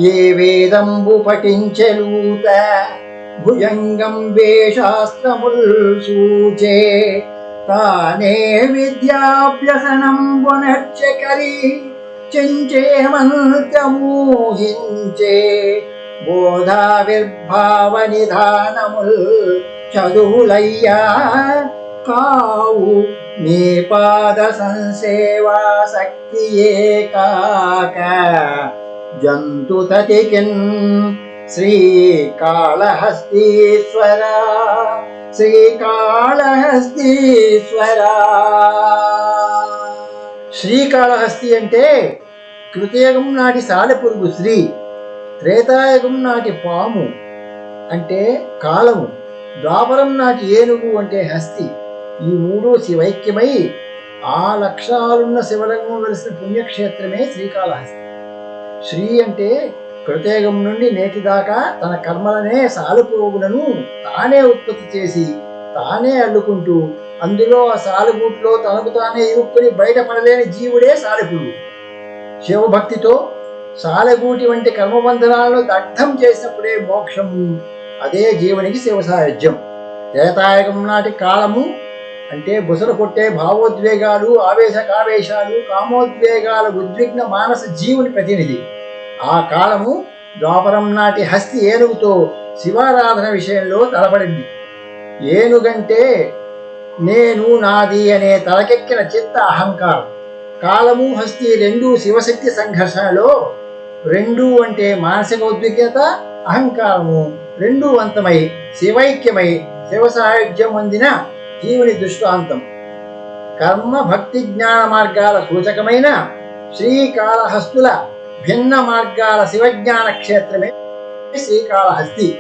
ఏ వేదంబు పఠించెలూత భుజంగం వేశాస్త్రముల్ సూచే తానే విద్యాభ్యసనంబునర్చకరి చెంచేమంతమూహించే బోధావిర్భావ నిధానముల్ చదువులయ్యా కావు నీ పాద సంసేవా శక్తియే కాక జంతుతతికిన్ శ్రీకాళహస్తీశ్వర శ్రీకాళహస్తీశ్వర. శ్రీకాళహస్తి అంటే కృతయుగం నాటి సాలెపురుగు శ్రీ, త్రేతాయుగం నాటి పాము అంటే కాలము, ద్వాపరం నాటి ఏనుగు అంటే హస్తి. ఈ మూడు శివైక్యమై ఆ లక్షణాలున్న శివలింగం వెలిసిన పుణ్యక్షేత్రమే శ్రీకాళహస్తి. శ్రీ అంటే కృతయుగం నుండి నేటి దాకా తన కర్మలనే సాలెపురుగులను తానే ఉత్పత్తి చేసి తానే అల్లుకుంటూ అందులో ఆ సాలెగూట్లో తనకు తానే ఇరుక్కుని బయటపడలేని జీవుడే సాలెపురుగు. శివభక్తితో సాలెగూటి వంటి కర్మబంధనాలను దగ్ధం చేసినప్పుడే మోక్షం. అదే జీవునికి శివ సాయుధ్యం. త్రేతాయుగం నాటి కాలము అంటే బుసలు కొట్టే భావోద్వేగాలు, ఆవేశకావేశాలు, కామోద్వేగాల ఉద్విగ్న మానస జీవుని ప్రతినిధి. ఆ కాలము ద్వాపరం నాటి హస్తి ఏనుగుతో శివారాధన విషయంలో తలపడింది. ఏనుగంటే నేను నాది అనే తలకెక్కిన చిత్త అహంకారం. కాలము హస్తి రెండూ శివశక్తి సంఘర్షణలో, రెండు అంటే మానసిక ఉద్విగ్నత, అహంకారము రెండూ అంతమై శివైక్యమై శివ సాయుధ్యం పొందిన జీవుని దృష్టాంతం. కర్మ భక్తి జ్ఞాన మార్గాల సూచకమైన శ్రీకాళహస్తుల భిన్న మార్గాల శివజ్ఞాన క్షేత్రమే శ్రీకాళహస్తి.